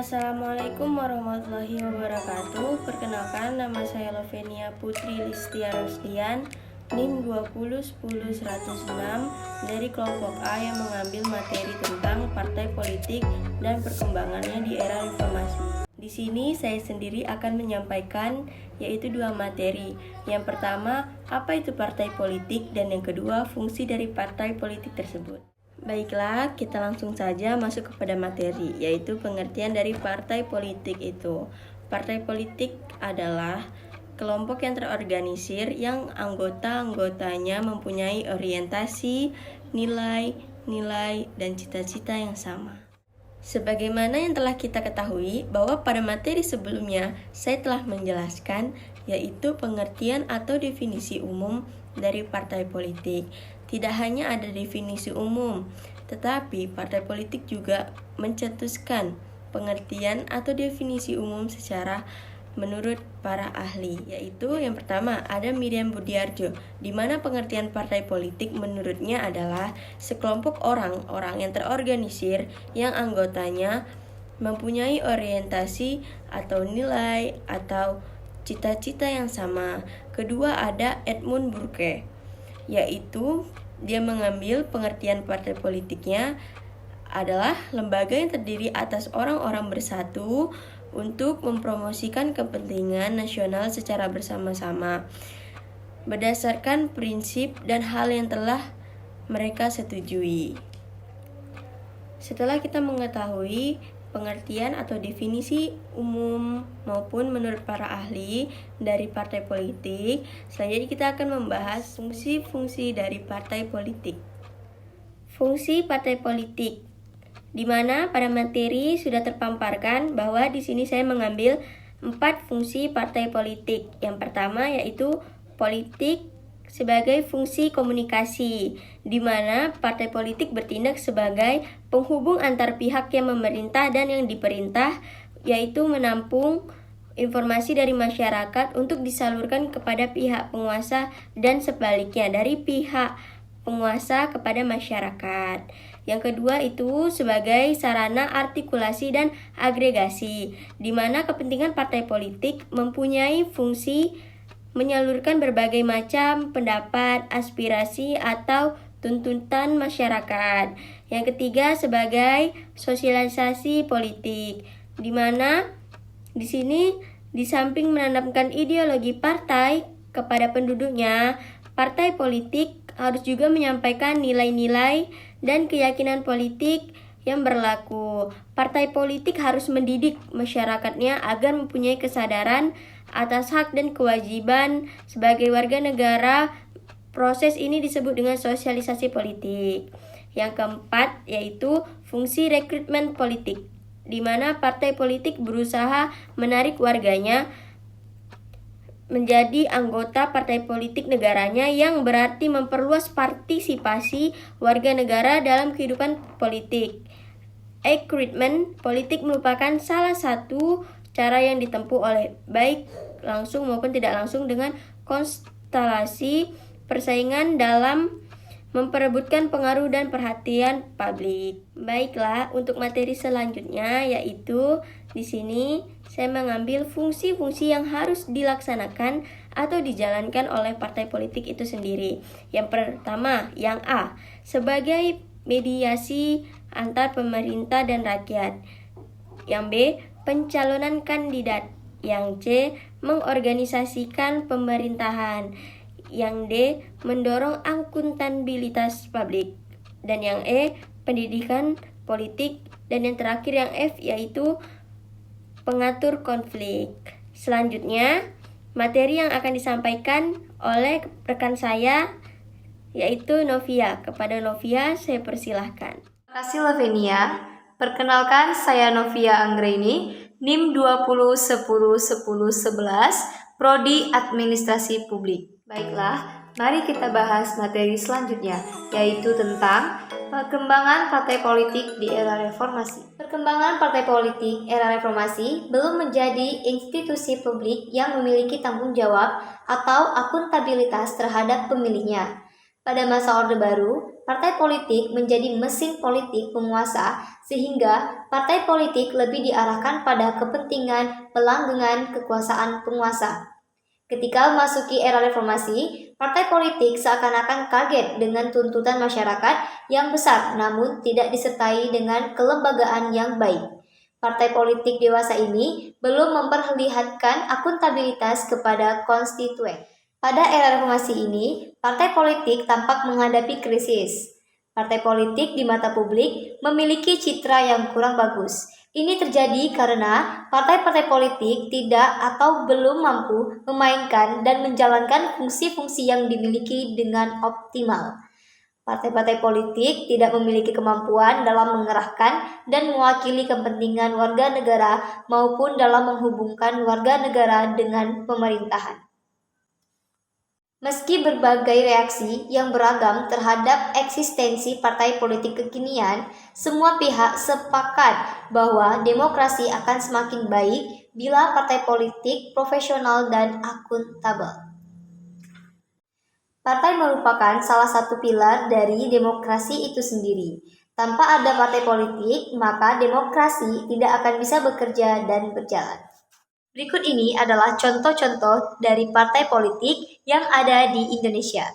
Assalamualaikum warahmatullahi wabarakatuh. Perkenalkan, nama saya Lovenia Putri Listia Rosdian, NIM 2010106 dari kelompok A yang mengambil materi tentang partai politik dan perkembangannya di era reformasi. Di sini saya sendiri akan menyampaikan yaitu dua materi. Yang pertama, apa itu partai politik, dan yang kedua, fungsi dari partai politik tersebut. Baiklah, kita langsung saja masuk kepada materi, yaitu pengertian dari partai politik itu. Partai politik adalah kelompok yang terorganisir yang anggota-anggotanya mempunyai orientasi, nilai, dan cita-cita yang sama. Sebagaimana yang telah kita ketahui bahwa pada materi sebelumnya saya telah menjelaskan yaitu pengertian atau definisi umum dari partai politik. Tidak hanya ada definisi umum, tetapi partai politik juga mencetuskan pengertian atau definisi umum secara menurut para ahli, yaitu yang pertama ada Miriam Budiarjo, di mana pengertian partai politik menurutnya adalah sekelompok orang-orang yang terorganisir yang anggotanya mempunyai orientasi atau nilai atau cita-cita yang sama. Kedua ada Edmund Burke, yaitu dia mengambil pengertian partai politiknya adalah lembaga yang terdiri atas orang-orang bersatu untuk mempromosikan kepentingan nasional secara bersama-sama berdasarkan prinsip dan hal yang telah mereka setujui. Setelah kita mengetahui pengertian atau definisi umum maupun menurut para ahli dari partai politik, selanjutnya kita akan membahas fungsi-fungsi dari partai politik. Fungsi partai politik, di mana pada materi sudah terpamparkan bahwa di sini saya mengambil 4 fungsi partai politik. Yang pertama yaitu politik sebagai fungsi komunikasi, di mana partai politik bertindak sebagai penghubung antar pihak yang memerintah dan yang diperintah, yaitu menampung informasi dari masyarakat untuk disalurkan kepada pihak penguasa dan sebaliknya dari pihak penguasa kepada masyarakat. Yang kedua itu sebagai sarana artikulasi dan agregasi, di mana kepentingan partai politik mempunyai fungsi menyalurkan berbagai macam pendapat, aspirasi, atau tuntutan masyarakat. Yang ketiga sebagai sosialisasi politik, di mana di sini di samping menanamkan ideologi partai kepada penduduknya, partai politik harus juga menyampaikan nilai-nilai dan keyakinan politik yang berlaku. Partai politik harus mendidik masyarakatnya agar mempunyai kesadaran atas hak dan kewajiban sebagai warga negara. Proses ini disebut dengan sosialisasi politik. Yang keempat yaitu fungsi rekrutmen politik, di mana partai politik berusaha menarik warganya menjadi anggota partai politik negaranya, yang berarti memperluas partisipasi warga negara dalam kehidupan politik. Rekrutmen politik merupakan salah satu cara yang ditempuh oleh baik langsung maupun tidak langsung dengan konstelasi persaingan dalam memperebutkan pengaruh dan perhatian publik. Baiklah, untuk materi selanjutnya yaitu di sini saya mengambil fungsi-fungsi yang harus dilaksanakan atau dijalankan oleh partai politik itu sendiri. Yang pertama, yang A, sebagai mediasi antar pemerintah dan rakyat. Yang B, pencalonan kandidat. Yang C, mengorganisasikan pemerintahan. Yang D, mendorong akuntabilitas publik. Dan yang E, pendidikan politik. Dan yang terakhir yang F yaitu pengatur konflik. Selanjutnya, materi yang akan disampaikan oleh rekan saya yaitu Novia. Kepada Novia saya persilahkan. Terima kasih Lavenia. Perkenalkan, saya Novia Anggreni, NIM 20101011, Prodi Administrasi Publik. Baiklah, mari kita bahas materi selanjutnya, yaitu tentang perkembangan partai politik di era reformasi. Perkembangan partai politik era reformasi belum menjadi institusi publik yang memiliki tanggung jawab atau akuntabilitas terhadap pemilihnya. Pada masa Orde Baru, partai politik menjadi mesin politik penguasa sehingga partai politik lebih diarahkan pada kepentingan pelanggengan kekuasaan penguasa. Ketika memasuki era reformasi, partai politik seakan-akan kaget dengan tuntutan masyarakat yang besar namun tidak disertai dengan kelembagaan yang baik. Partai politik dewasa ini belum memperlihatkan akuntabilitas kepada konstituen. Pada era reformasi ini, partai politik tampak menghadapi krisis. Partai politik di mata publik memiliki citra yang kurang bagus. Ini terjadi karena partai-partai politik tidak atau belum mampu memainkan dan menjalankan fungsi-fungsi yang dimiliki dengan optimal. Partai-partai politik tidak memiliki kemampuan dalam mengerahkan dan mewakili kepentingan warga negara maupun dalam menghubungkan warga negara dengan pemerintahan. Meski berbagai reaksi yang beragam terhadap eksistensi partai politik kekinian, semua pihak sepakat bahwa demokrasi akan semakin baik bila partai politik profesional dan akuntabel. Partai merupakan salah satu pilar dari demokrasi itu sendiri. Tanpa ada partai politik, maka demokrasi tidak akan bisa bekerja dan berjalan. Berikut ini adalah contoh-contoh dari partai politik yang ada di Indonesia.